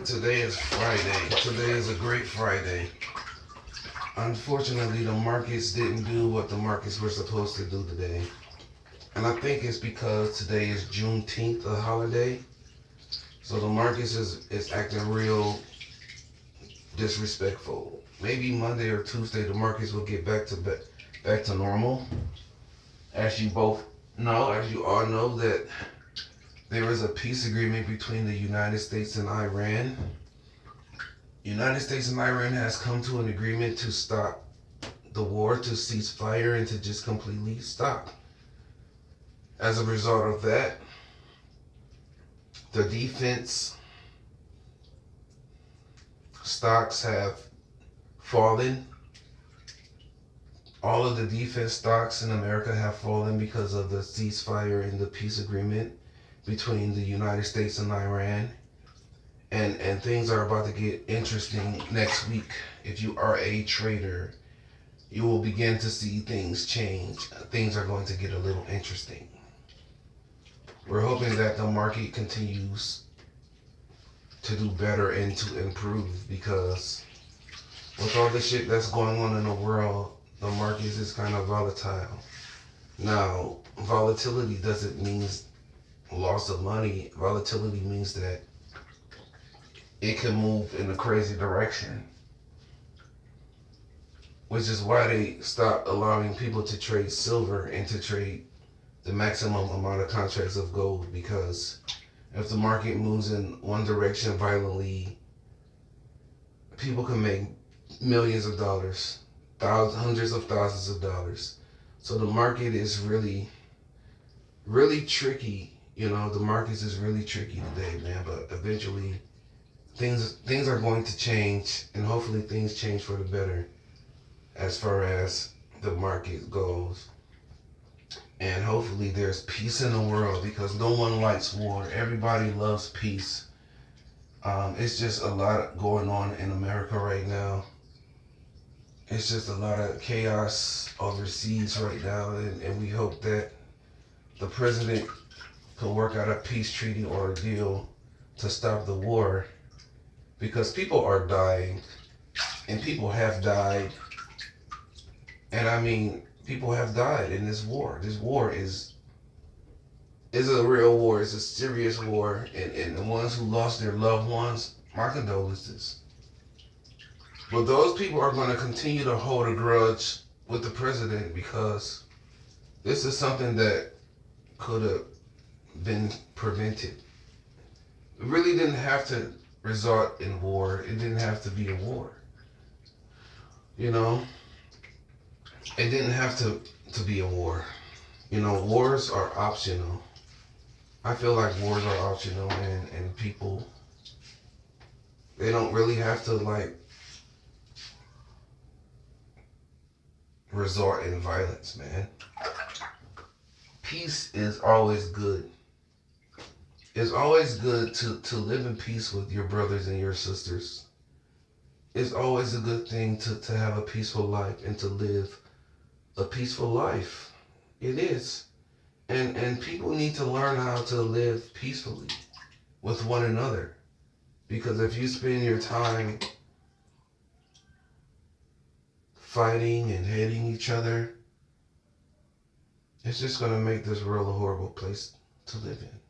Today is Friday. Today is a great Friday. Unfortunately, the markets didn't do what the markets were supposed to do today. And I think it's because today is Juneteenth, a holiday. So the markets is acting real disrespectful. Maybe Monday or Tuesday the markets will get back to normal. As you all know, that there is a peace agreement between the United States and Iran. United States and Iran has come to an agreement to stop the war, to cease fire, and to just completely stop. As a result of that, the defense stocks have fallen. All of the defense stocks in America have fallen because of the ceasefire and the peace agreement between the United States and Iran. And things are about to get interesting next week. If you are a trader, you will begin to see things change. Things are going to get a little interesting. We're hoping that the market continues to do better and to improve, because with all the shit that's going on in the world, the market is kind of volatile. Now, volatility doesn't mean loss of money. Volatility means that it can move in a crazy direction, which is why they stopped allowing people to trade silver and to trade the maximum amount of contracts of gold, because if the market moves in one direction violently, people can make millions of dollars, hundreds of thousands of dollars. So the market is really, really tricky. The markets is really tricky today, man. But eventually, things are going to change, and hopefully things change for the better as far as the market goes. And hopefully there's peace in the world, because no one likes war. Everybody loves peace. It's just a lot going on in America right now. It's just a lot of chaos overseas right now, and we hope that the president could work out a peace treaty or a deal to stop the war, because people are dying, and people have died. And I mean, people have died in this war. This war is a real war. It's a serious war. And the ones who lost their loved ones, my condolences. But those people are going to continue to hold a grudge with the president, because this is something that could have been prevented. It really didn't have to result in war. It didn't have to be a war. It didn't have to be a war. Wars are optional. I feel like wars are optional, and people, they don't really have to resort in violence, man. Peace is always good. It's always good to live in peace with your brothers and your sisters. It's always a good thing to have a peaceful life and to live a peaceful life. It is. And people need to learn how to live peacefully with one another. Because if you spend your time fighting and hating each other, it's just going to make this world a horrible place to live in.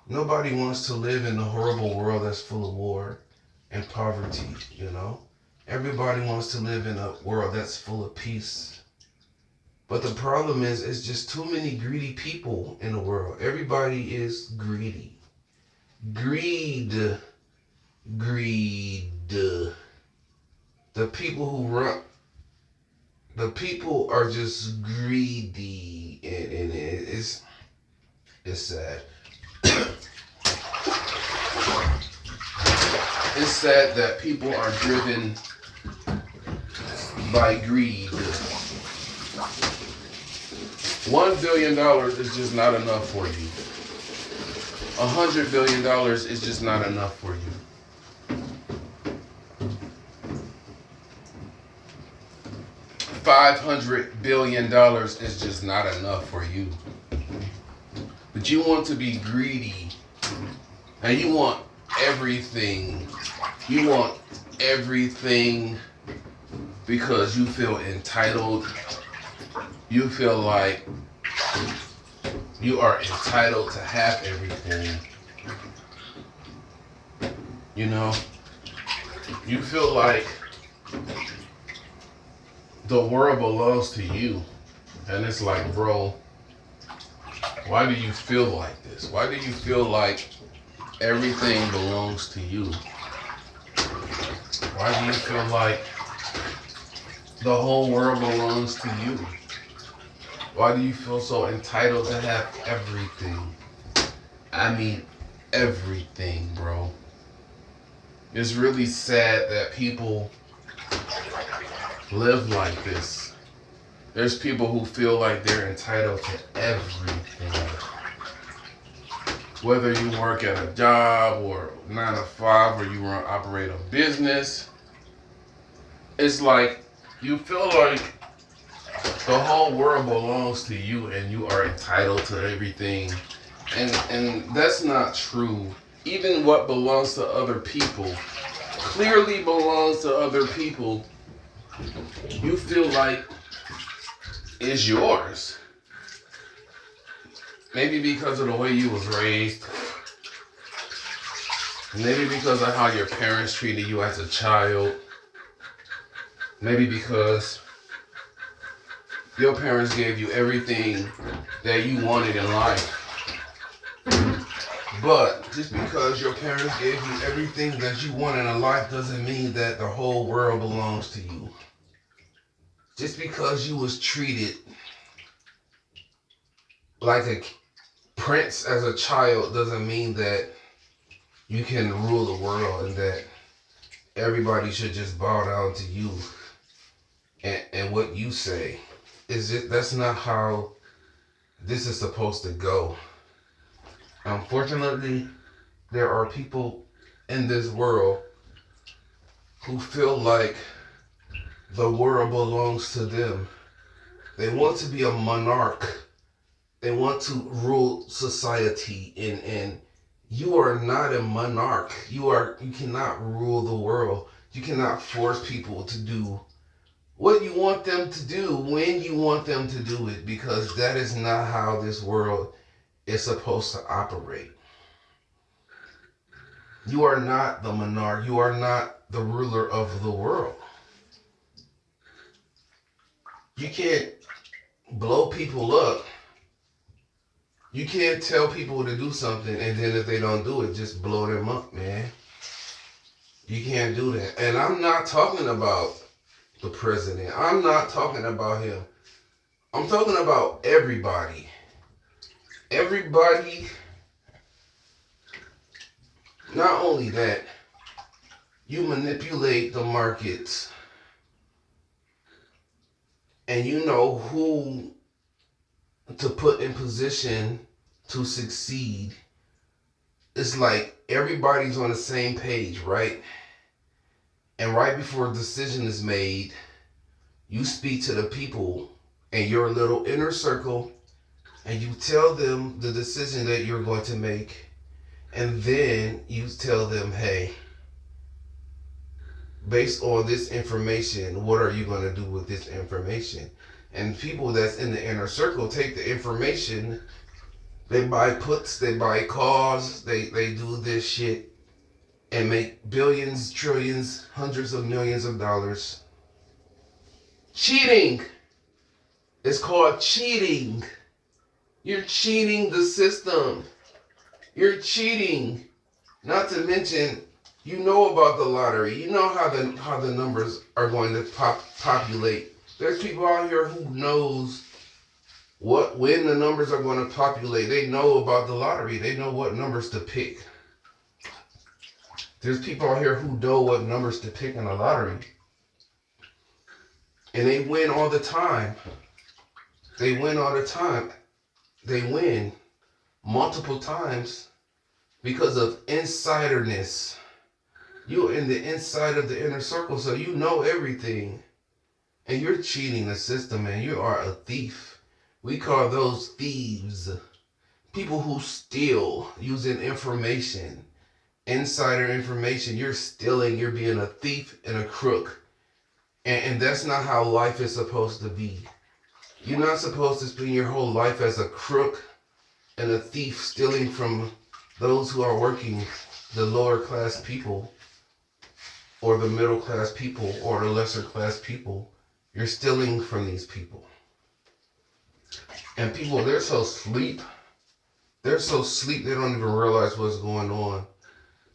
Nobody wants to live in a horrible world that's full of war and poverty, Everybody wants to live in a world that's full of peace. But the problem is, it's just too many greedy people in the world. Everybody is greedy. Greed. The people are just greedy, and it's sad. It's sad that people are driven by greed. $1 billion is just not enough for you. $100 billion is just not enough for you. $500 billion is just not enough for you. But you want to be greedy. And you want everything. You want everything because you feel entitled. You feel like you are entitled to have everything. You know? You feel like the world belongs to you. And it's like, bro, why do you feel like this? Why do you feel like everything belongs to you? Why do you feel like the whole world belongs to you? Why do you feel so entitled to have everything? I mean, everything, bro. It's really sad that people live like this. There's people who feel like they're entitled to everything. Whether you work at a job or 9 to 5 or you operate a business, it's like you feel like the whole world belongs to you and you are entitled to everything. And that's not true. Even what belongs to other people clearly belongs to other people. You feel like it's yours. Maybe because of the way you was raised. Maybe because of how your parents treated you as a child. Maybe because your parents gave you everything that you wanted in life. But just because your parents gave you everything that you wanted in life doesn't mean that the whole world belongs to you. Just because you was treated like a prince as a child doesn't mean that you can rule the world and that everybody should just bow down to you and what you say. That's not how this is supposed to go. Unfortunately, there are people in this world who feel like the world belongs to them. They want to be a monarch. They want to rule society, and you are not a monarch. You cannot rule the world. You cannot force people to do what you want them to do when you want them to do it, because that is not how this world is supposed to operate. You are not the monarch. You are not the ruler of the world. You can't blow people up. You can't tell people to do something and then if they don't do it, just blow them up, man. You can't do that. And I'm not talking about the president. I'm not talking about him. I'm talking about everybody. Everybody. Not only that, you manipulate the markets and you know who to put in position to succeed. It's like everybody's on the same page, right? And right before a decision is made, you speak to the people in your little inner circle and you tell them the decision that you're going to make. And then you tell them, hey, based on this information, what are you going to do with this information? And people that's in the inner circle take the information, they buy puts, they buy calls, they do this shit and make billions, trillions, hundreds of millions of dollars. Cheating. It's called cheating. You're cheating the system. You're cheating. Not to mention, you know about the lottery. You know how the numbers are going to populate. There's people out here who knows when the numbers are going to populate. They know about the lottery. They know what numbers to pick. There's people out here who know what numbers to pick in the lottery. And they win all the time. They win all the time. They win multiple times because of insiderness. You're in the inside of the inner circle, so you know everything. and you're cheating the system, and you are a thief. We call those thieves. People who steal using information, insider information. You're stealing, you're being a thief and a crook. And that's not how life is supposed to be. You're not supposed to spend your whole life as a crook and a thief, stealing from those who are working, the lower class people, or the middle class people, or the lesser class people. You're stealing from these people. And people, they're so asleep. They're so asleep they don't even realize what's going on.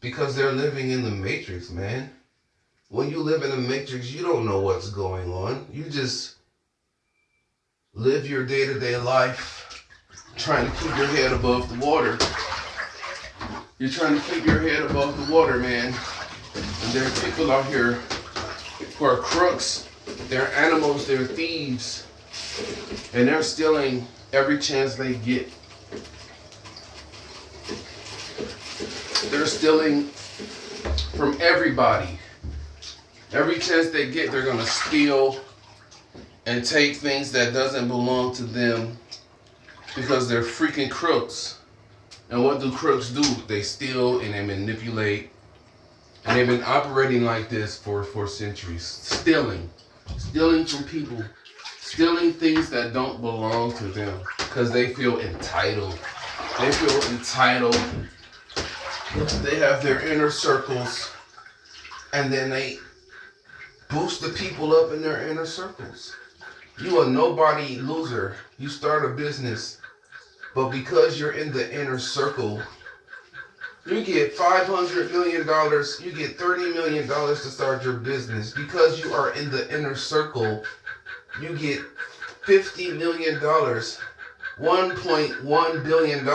Because they're living in the matrix, man. When you live in the matrix, you don't know what's going on. You just live your day-to-day life trying to keep your head above the water. You're trying to keep your head above the water, man. And there are people out here who are crooks. They're animals, they're thieves. And they're stealing every chance they get. They're stealing from everybody. Every chance they get, they're going to steal and take things that doesn't belong to them because they're freaking crooks. And what do crooks do? They steal and they manipulate. And they've been operating like this for centuries. Stealing from people. Stealing things that don't belong to them because they feel entitled. They feel entitled. They have their inner circles, and then they boost the people up in their inner circles. You a nobody loser. You start a business, but because you're in the inner circle, you get $500 million, you get $30 million to start your business. Because you are in the inner circle, you get $50 million, $1.1 billion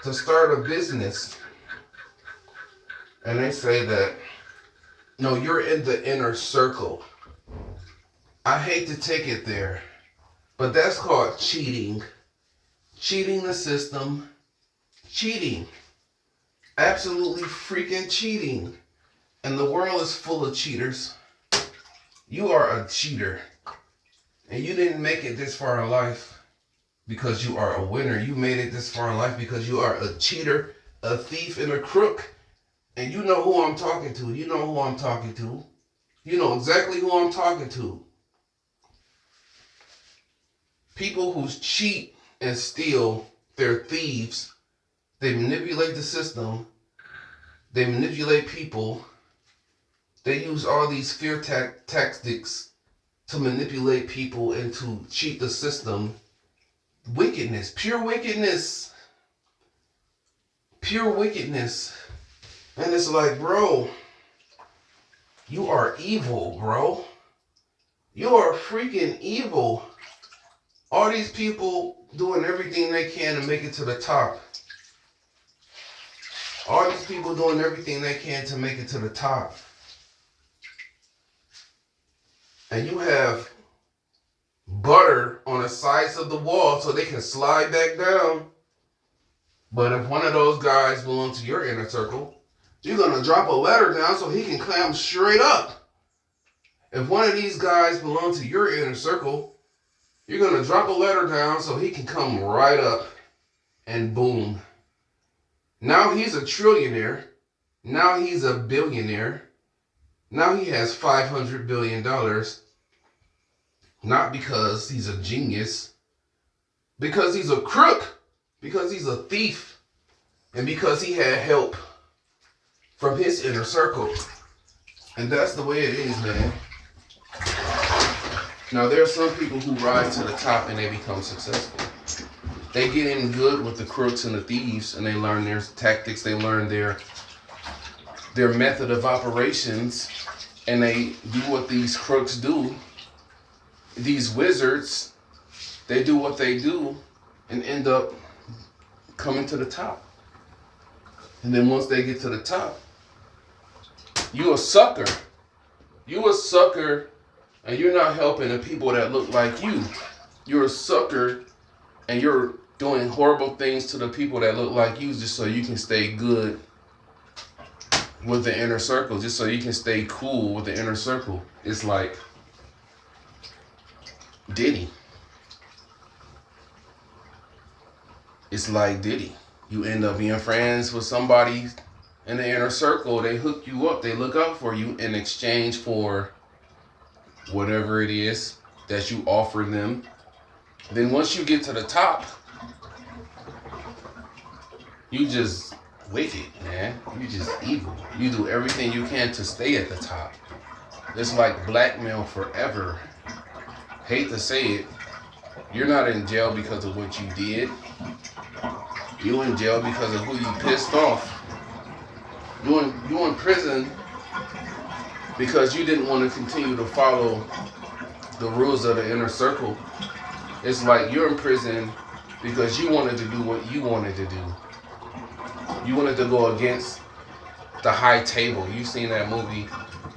to start a business. And they say that, no, you're in the inner circle. I hate to take it there, but that's called cheating. Cheating the system. Cheating. Absolutely freaking cheating. And the world is full of cheaters. You are a cheater. And you didn't make it this far in life because you are a winner. You made it this far in life because you are a cheater, a thief, and a crook. And you know who I'm talking to. You know who I'm talking to. You know exactly who I'm talking to. People who cheat and steal, they're thieves. They manipulate the system. They manipulate people. They use all these fear tactics to manipulate people and to cheat the system. Wickedness, pure wickedness. Pure wickedness. And it's like, bro, you are evil, bro. You are freaking evil. All these people doing everything they can to make it to the top. All these people doing everything they can to make it to the top. And you have butter on the sides of the wall so they can slide back down. But if one of those guys belongs to your inner circle, you're going to drop a ladder down so he can climb straight up. If one of these guys belongs to your inner circle, you're going to drop a ladder down so he can come right up. And boom. Now he's a trillionaire. Now he's a billionaire. Now he has $500 billion. Not because he's a genius. Because he's a crook. Because he's a thief. And because he had help from his inner circle. And that's the way it is, man. Now, there are some people who rise to the top and they become successful. They get in good with the crooks and the thieves, and they learn their tactics, they learn their method of operations, and they do what these crooks do. These wizards, they do what they do and end up coming to the top. And then once they get to the top, you a sucker. You a sucker, and you're not helping the people that look like you. You're a sucker, and you're doing horrible things to the people that look like you just so you can stay good with the inner circle, just so you can stay cool with the inner circle. It's like, Diddy. It's like Diddy. You end up being friends with somebody in the inner circle. They hook you up. They look out for you in exchange for whatever it is that you offer them. Then once you get to the top, you just wicked, man. You just evil. You do everything you can to stay at the top. It's like blackmail forever. Hate to say it. You're not in jail because of what you did. You in jail because of who you pissed off. You in prison because you didn't want to continue to follow the rules of the inner circle. It's like you're in prison because you wanted to do what you wanted to do. You wanted to go against the high table. You seen that movie,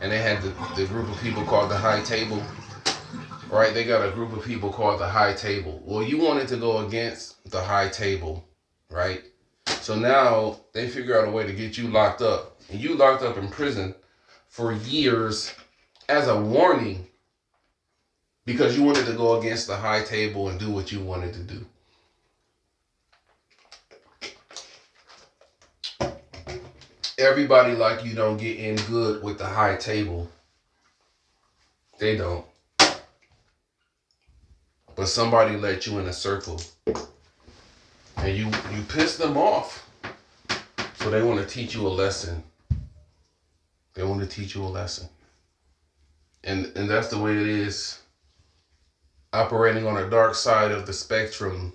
and they had the group of people called the high table, right? They got a group of people called the high table. Well, you wanted to go against the high table, right? So now they figure out a way to get you locked up, and you locked up in prison for years as a warning because you wanted to go against the high table and do what you wanted to do. Everybody like you don't get in good with the high table. They don't. But somebody let you in a circle. And you piss them off. So they want to teach you a lesson. They want to teach you a lesson. And that's the way it is operating on the dark side of the spectrum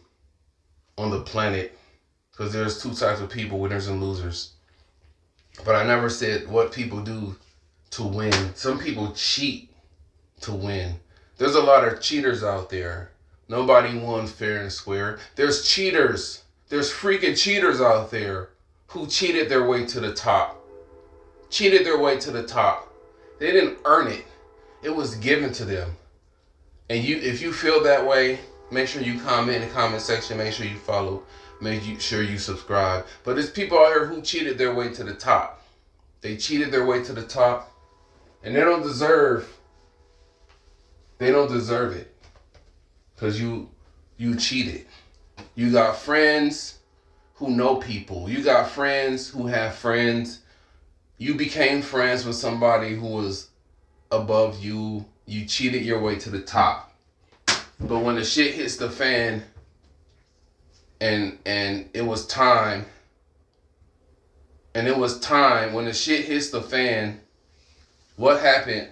on the planet. Because there's two types of people, winners and losers. But I never said what people do to win. Some people cheat to win. There's a lot of cheaters out there. Nobody won fair and square. There's cheaters. There's freaking cheaters out there who cheated their way to the top. Cheated their way to the top. They didn't earn it. It was given to them. And if you feel that way, make sure you comment in the comment section. Make sure you follow. Make sure you subscribe. But there's people out here who cheated their way to the top. They cheated their way to the top. And they don't deserve it. Because you cheated. You got friends who know people. You got friends who have friends. You became friends with somebody who was above you. You cheated your way to the top. But when the shit hits the fan, and it was time, when the shit hits the fan, what happened?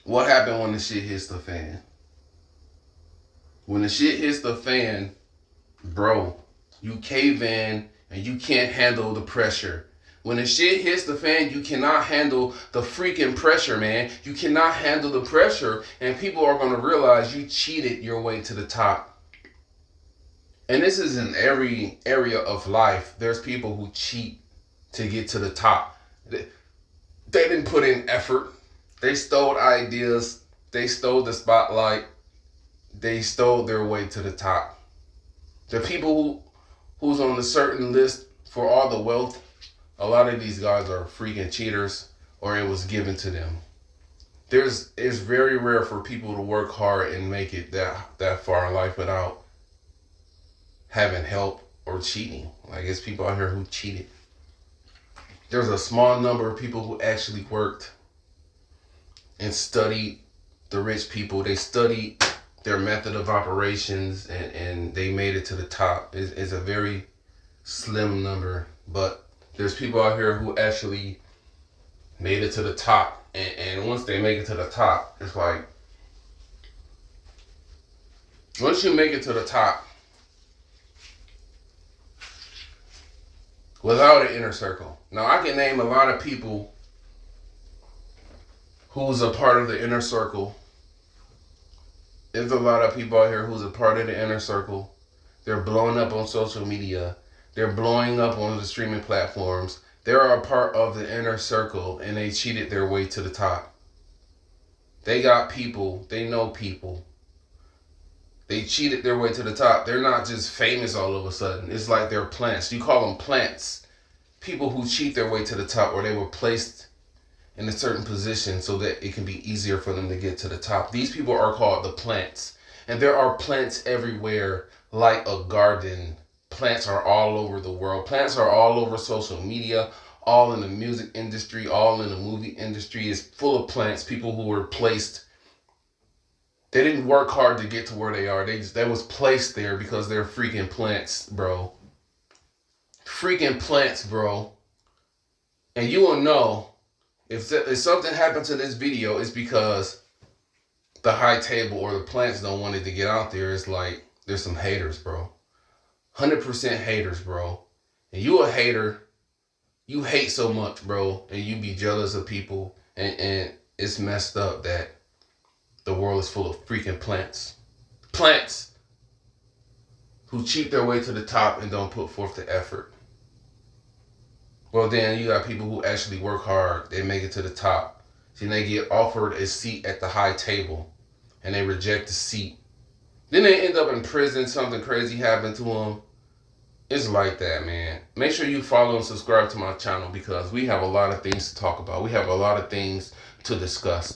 What happened when the shit hits the fan? When the shit hits the fan, bro, you cave in and you can't handle the pressure. When the shit hits the fan, you cannot handle the freaking pressure, man. You cannot handle the pressure, and people are going to realize you cheated your way to the top. And this is in every area of life. There's people who cheat to get to the top. They didn't put in effort. They stole ideas. They stole the spotlight. They stole their way to the top. The people who's on a certain list for all the wealth, a lot of these guys are freaking cheaters, or it was given to them. It's very rare for people to work hard and make it that far in life without having help or cheating. Like, it's people out here who cheated. There's a small number of people who actually worked and studied the rich people. They studied their method of operations and they made it to the top. It's a very slim number, but there's people out here who actually made it to the top. And once they make it to the top, it's like, once you make it to the top, without an inner circle. Now, I can name a lot of people who's a part of the inner circle. There's a lot of people out here who's a part of the inner circle. They're blowing up on social media. They're blowing up on the streaming platforms. They're a part of the inner circle, and they cheated their way to the top. They got people. They know people. They cheated their way to the top. They're not just famous all of a sudden. It's like they're plants. You call them plants. People who cheat their way to the top, or they were placed in a certain position so that it can be easier for them to get to the top. These people are called the plants. And there are plants everywhere, like a garden. Plants are all over the world. Plants are all over social media, all in the music industry, all in the movie industry. It's full of plants, people who were placed. They didn't work hard to get to where they are. They was placed there because they're freaking plants, bro. Freaking plants, bro. And you will know if something happened to this video, it's because the high table or the plants don't want it to get out there. It's like there's some haters, bro. 100% haters, bro. And you a hater. You hate so much, bro. And you be jealous of people. And it's messed up that the world is full of freaking plants. Plants who cheat their way to the top and don't put forth the effort. Well, then you got people who actually work hard. They make it to the top. See, they get offered a seat at the high table and they reject the seat. Then they end up in prison. Something crazy happened to them. It's like that, man. Make sure you follow and subscribe to my channel because we have a lot of things to talk about. We have a lot of things to discuss.